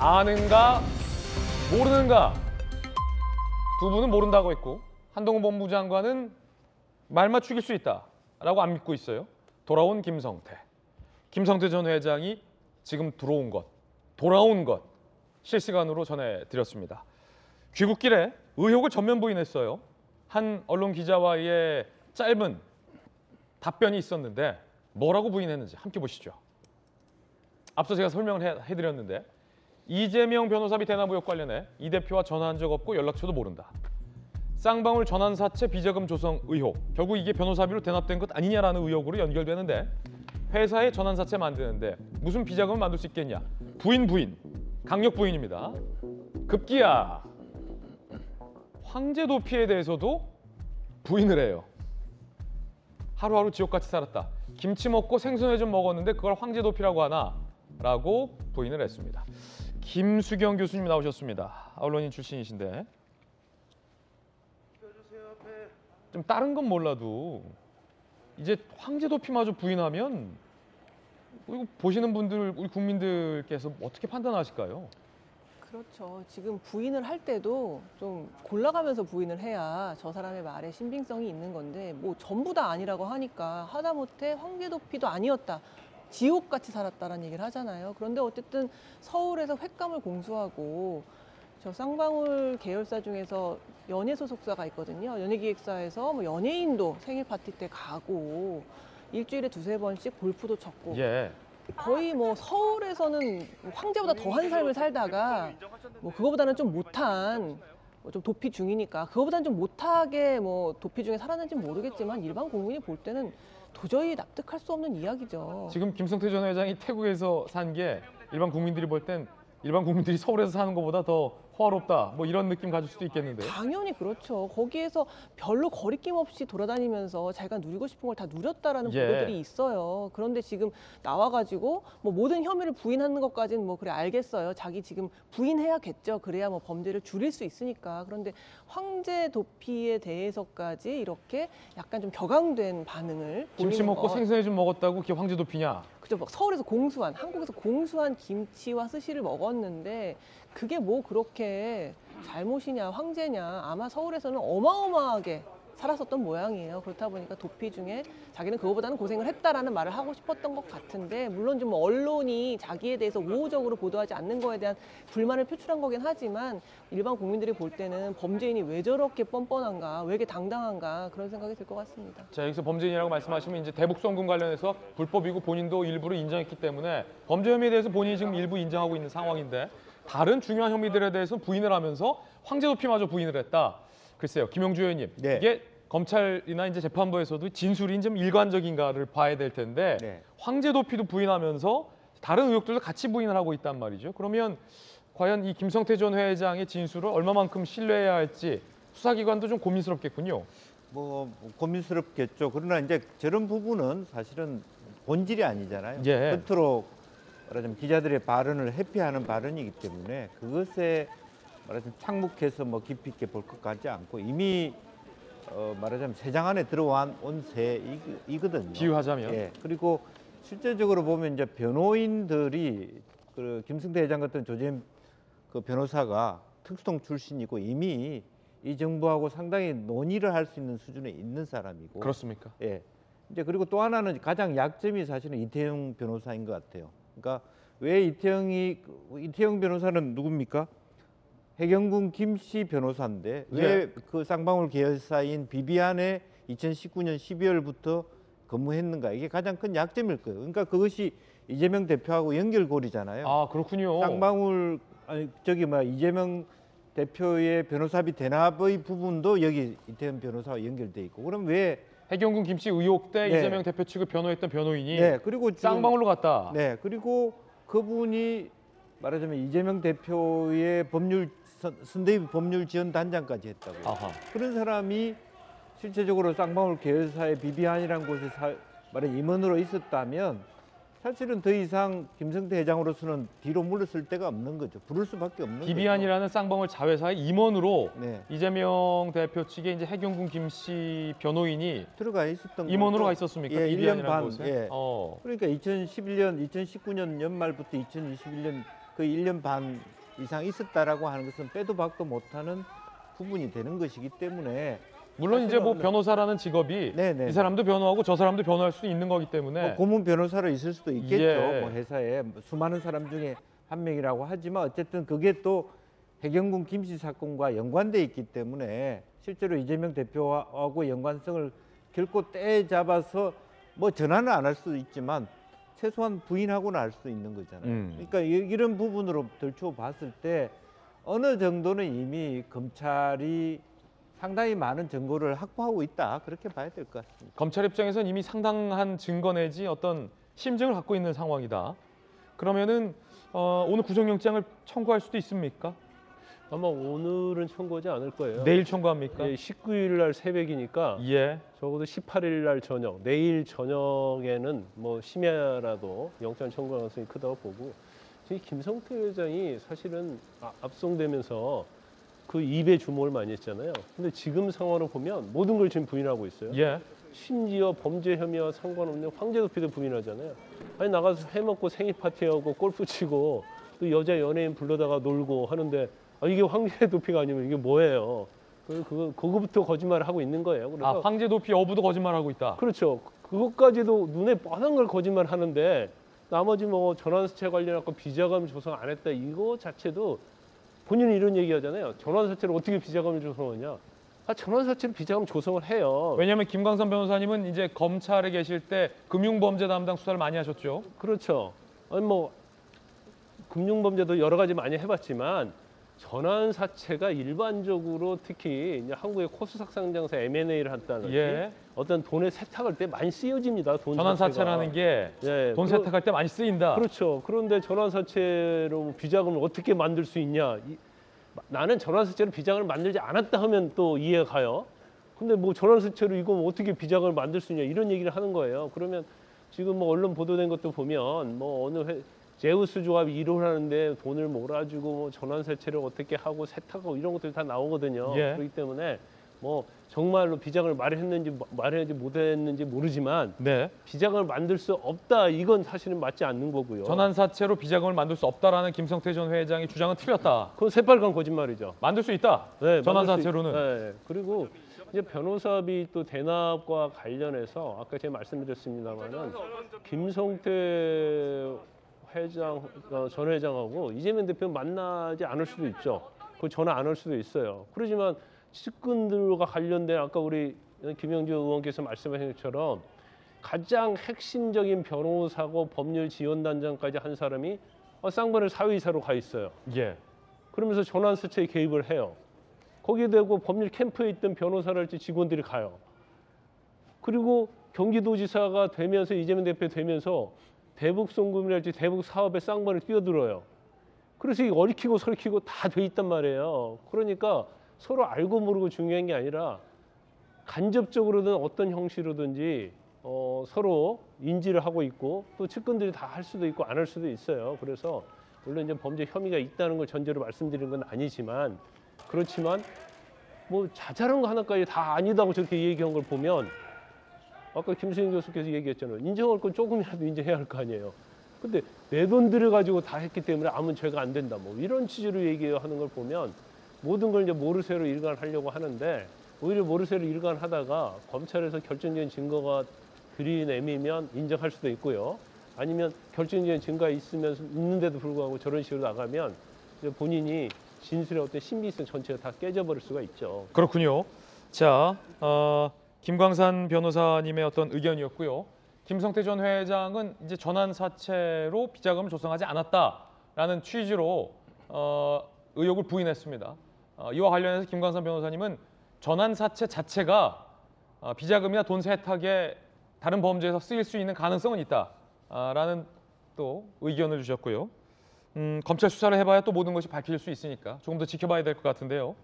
아는가 모르는가? 두 분은 모른다고 했고 한동훈 법무장관은 말 맞추길 수 있다라고 안 믿고 있어요. 돌아온 김성태. 김성태 전 회장이 지금 돌아온 것 실시간으로 전해드렸습니다. 귀국길에 의혹을 전면 부인했어요. 한 언론 기자와의 짧은 답변이 있었는데 뭐라고 부인했는지 함께 보시죠. 앞서 제가 설명을 해드렸는데 이재명 변호사비 대납 의혹 관련해 이 대표와 전화한 적 없고 연락처도 모른다. 쌍방울 전환사채 비자금 조성 의혹. 결국 이게 변호사비로 대납된 것 아니냐라는 의혹으로 연결되는데 회사에 전환사채 만드는데 무슨 비자금을 만들 수 있겠냐. 부인. 강력 부인입니다. 급기야 황제 도피에 대해서도 부인을 해요. 하루하루 지옥같이 살았다. 김치 먹고 생선회 좀 먹었는데 그걸 황제 도피라고 하나? 라고 부인을 했습니다. 김수경 교수님 나오셨습니다. 언론인 출신이신데 좀 다른 건 몰라도 이제 황제 도피마저 부인하면 이거 보시는 분들, 우리 국민들께서 어떻게 판단하실까요? 그렇죠. 지금 부인을 할 때도 좀 골라가면서 부인을 해야 저 사람의 말에 신빙성이 있는 건데 뭐 전부 다 아니라고 하니까 하다못해 황제 도피도 아니었다. 지옥같이 살았다라는 얘기를 하잖아요. 그런데 어쨌든 서울에서 횟감을 공수하고 저 쌍방울 계열사 중에서 연예 소속사가 있거든요. 연예기획사에서 뭐 연예인도 생일 파티 때 가고 일주일에 두세 번씩 골프도 쳤고 예. 거의 뭐 서울에서는 황제보다 더한 삶을 살다가 뭐 그거보다는 좀 못한 좀 도피 중이니까 그거보다는 좀 못하게 뭐 도피 중에 살았는지 모르겠지만 일반 국민이 볼 때는 도저히 납득할 수 없는 이야기죠. 지금 김성태 전 회장이 태국에서 산 게 일반 국민들이 볼 땐 일반 국민들이 서울에서 사는 것보다 더 호화롭다. 뭐 이런 느낌 가질 수도 있겠는데요. 당연히 그렇죠. 거기에서 별로 거리낌 없이 돌아다니면서 자기가 누리고 싶은 걸 다 누렸다라는 예. 보도들이 있어요. 그런데 지금 나와가지고 뭐 모든 혐의를 부인하는 것까지는 뭐 그래 알겠어요. 자기 지금 부인해야겠죠. 그래야 뭐 범죄를 줄일 수 있으니까. 그런데 황제 도피에 대해서까지 이렇게 약간 좀 격앙된 반응을 김치 보이는 먹고 것. 생선회 좀 먹었다고 그게 황제 도피냐? 그죠. 막 서울에서 공수한, 한국에서 공수한 김치와 스시를 먹었는데 그게 뭐 그렇게 잘못이냐, 황제냐. 아마 서울에서는 어마어마하게 살았었던 모양이에요. 그렇다 보니까 도피 중에 자기는 그거보다는 고생을 했다라는 말을 하고 싶었던 것 같은데 물론 좀 언론이 자기에 대해서 우호적으로 보도하지 않는 거에 대한 불만을 표출한 거긴 하지만 일반 국민들이 볼 때는 범죄인이 왜 저렇게 뻔뻔한가, 왜 이렇게 당당한가 그런 생각이 들 것 같습니다. 자, 여기서 범죄인이라고 말씀하시면 이제 대북송금 관련해서 불법이고 본인도 일부를 인정했기 때문에 범죄 혐의에 대해서 본인이 지금 일부 인정하고 있는 상황인데 다른 중요한 혐의들에 대해서 부인을 하면서 황제 도피마저 부인을 했다. 글쎄요, 김용주 의원님, 네. 이게 검찰이나 이제 재판부에서도 진술이 좀 일관적인가를 봐야 될 텐데 네. 황제 도피도 부인하면서 다른 의혹들도 같이 부인을 하고 있단 말이죠. 그러면 과연 이 김성태 전 회장의 진술을 얼마만큼 신뢰해야 할지 수사기관도 좀 고민스럽겠군요. 뭐 고민스럽겠죠. 그러나 이제 저런 부분은 사실은 본질이 아니잖아요. 예. 겉으로 말하자면 기자들의 발언을 회피하는 발언이기 때문에 그것에 말하자면 착묵해서 뭐 깊이 있게 볼 것 같지 않고 이미 말하자면 새장 안에 들어온 새이거든요. 비유하자면. 예. 그리고 실제적으로 보면 이제 변호인들이 그 김성태 회장 같은 조재현 그 변호사가 특수통 출신이고 이미 이 정부하고 상당히 논의를 할 수 있는 수준에 있는 사람이고. 그렇습니까? 예. 이제 그리고 또 하나는 가장 약점이 사실은 이태영 변호사인 것 같아요. 그러니까 왜 이태영 변호사는 누굽니까? 해경군 김씨 변호사인데 왜 그 쌍방울 계열사인 비비안에 2019년 12월부터 근무했는가? 이게 가장 큰 약점일 거예요. 그러니까 그것이 이재명 대표하고 연결고리잖아요. 아, 그렇군요. 쌍방울 이재명 대표의 변호사비 대납의 부분도 여기 이태원 변호사와 연결돼 있고 그럼 왜 해경군 김씨 의혹 때 네. 이재명 대표 측을 변호했던 변호인이 네, 그리고 지금 쌍방울로 갔다. 네, 그리고 그분이 말하자면 이재명 대표의 선대위 법률 지원 단장까지 했다고요. 아하. 그런 사람이 실제적으로 쌍방울 계열사의 비비안이라는 곳에 말하자면 임원으로 있었다면 사실은 더 이상 김성태 회장으로서는 뒤로 물러설 데가 없는 거죠. 부를 수밖에 없는 거죠. 비비안이라는 쌍방울 자회사의 임원으로 네. 이재명 대표 측에 이제 해경군 김씨 변호인이 들어가 있었던 임원으로 거고. 가 있었습니까? 예, 1년 비비안이라는 반. 곳에? 예. 어. 그러니까 2019년 연말부터 2021년 그 1년 반 이상 있었다라고 하는 것은 빼도 박도 못하는 부분이 되는 것이기 때문에 물론 이제 뭐 변호사라는 직업이 네네. 이 사람도 변호하고 저 사람도 변호할 수 있는 거기 때문에 뭐 고문 변호사로 있을 수도 있겠죠. 예. 뭐 회사에 수많은 사람 중에 한 명이라고 하지만 어쨌든 그게 또 해경군 김씨 사건과 연관돼 있기 때문에 실제로 이재명 대표하고 연관성을 결코 떼잡아서 뭐 전화는 안 할 수도 있지만 최소한 부인하고는 알 수도 있는 거잖아요. 그러니까 이런 부분으로 들추어 봤을 때 어느 정도는 이미 검찰이 상당히 많은 증거를 확보하고 있다, 그렇게 봐야 될 것 같습니다. 검찰 입장에서는 이미 상당한 증거 내지 어떤 심증을 갖고 있는 상황이다. 그러면은 오늘 구속영장을 청구할 수도 있습니까? 아마 오늘은 청구하지 않을 거예요. 내일 청구합니까? 19일 날 새벽이니까 예. 적어도 18일 날 저녁, 내일 저녁에는 뭐 심야라도 영장 청구 가능성이 크다고 보고, 지금 김성태 회장이 사실은 압송되면서 그 입에 주목을 많이 했잖아요. 근데 지금 상황으로 보면 모든 걸 지금 부인하고 있어요. 예. 심지어 범죄 혐의와 상관없는 황제 도피도 부인하잖아요. 아니 나가서 회 먹고 생일 파티하고 골프 치고 또 여자 연예인 불러다가 놀고 하는데 이게 황제 도피가 아니면 이게 뭐예요? 그거부터 거짓말을 하고 있는 거예요. 그래서 황제 도피 여부도 거짓말하고 있다. 그렇죠. 그것까지도 눈에 뻔한 걸 거짓말 하는데 나머지 뭐 전환사채 관련해서 비자금 조성 안 했다 이거 자체도 본인이 이런 얘기하잖아요. 전환사채를 어떻게 비자금을 조성하냐? 전환사채를 비자금 조성을 해요. 왜냐하면 김광선 변호사님은 이제 검찰에 계실 때 금융범죄 담당 수사를 많이 하셨죠. 그렇죠. 아니 뭐 금융범죄도 여러 가지 많이 해봤지만 전환사채가 일반적으로 특히 이제 한국의 코스닥 상장사 M&A를 한다든지 예. 어떤 돈의 세탁할 때 많이 쓰여집니다. 돈 전환사채라는 게 돈 예, 세탁할 때 많이 쓰인다. 그렇죠. 그런데 전환사채로 비자금을 어떻게 만들 수 있냐? 나는 전환사채로 비자금을 만들지 않았다 하면 또 이해가 가요. 근데 뭐 전환사채로 이거 어떻게 비자금을 만들 수 있냐 이런 얘기를 하는 거예요. 그러면 지금 뭐 언론 보도된 것도 보면 뭐 어느 제우스 조합이 일을 하는데 돈을 몰아주고 뭐 전환사채를 어떻게 하고 세탁하고 이런 것들이 다 나오거든요. 예. 그렇기 때문에 뭐 정말로 비자금을 마련했는지 못했는지 모르지만 네. 비자금을 만들 수 없다 이건 사실은 맞지 않는 거고요. 전환사채로 비자금을 만들 수 없다라는 김성태 전 회장의 주장은 틀렸다. 그건 새빨간 거짓말이죠. 만들 수 있다. 네, 전환사채로는. 네. 그리고 이제 변호사비 또 대납과 관련해서 아까 제가 말씀드렸습니다만은 김성태 회장 전 회장하고 이재명 대표 만나지 않을 수도 있죠. 그 전화 안 할 수도 있어요. 그렇지만 측근들과 관련된 아까 우리 김영주 의원께서 말씀하신 것처럼 가장 핵심적인 변호사고 법률 지원단장까지 한 사람이 쌍방울 사회이사로 가 있어요. 예. 그러면서 전환사채에 개입을 해요. 거기에 대고 법률 캠프에 있던 변호사랄지 직원들이 가요. 그리고 경기도지사가 되면서 이재명 대표 되면서 대북 송금이랄지 대북 사업에 쌍방울에 뛰어들어요. 그래서 이 얽히고 설키고 다 돼 있단 말이에요. 그러니까 서로 알고 모르고 중요한 게 아니라 간접적으로든 어떤 형식으로든지 서로 인지를 하고 있고 또 측근들이 다 할 수도 있고 안 할 수도 있어요. 그래서 물론 이제 범죄 혐의가 있다는 걸 전제로 말씀드리는 건 아니지만 그렇지만 뭐 자잘한 거 하나까지 다 아니다고 저렇게 얘기한 걸 보면 아까 김수영 교수께서 얘기했잖아요. 인정할 건 조금이라도 인정해야 할 거 아니에요. 근데 내 돈 들여가지고 다 했기 때문에 아무 죄가 안 된다. 뭐 이런 취지로 얘기하는 걸 보면 모든 걸 이제 모르쇠로 일관하려고 하는데 오히려 모르쇠로 일관하다가 검찰에서 결정적인 증거가 들이내미면 인정할 수도 있고요. 아니면 결정적인 증거가 있는데도 불구하고 저런 식으로 나가면 이제 본인이 진술의 어떤 신빙성 전체가 다 깨져버릴 수가 있죠. 그렇군요. 자, 김광산 변호사님의 어떤 의견이었고요. 김성태 전 회장은 이제 전환사채로 비자금을 조성하지 않았다라는 취지로 의혹을 부인했습니다. 이와 관련해서 김광산 변호사님은 전환사채 자체가 비자금이나 돈 세탁에 다른 범죄에서 쓰일 수 있는 가능성은 있다라는 또 의견을 주셨고요. 검찰 수사를 해봐야 또 모든 것이 밝혀질 수 있으니까 조금 더 지켜봐야 될 것 같은데요.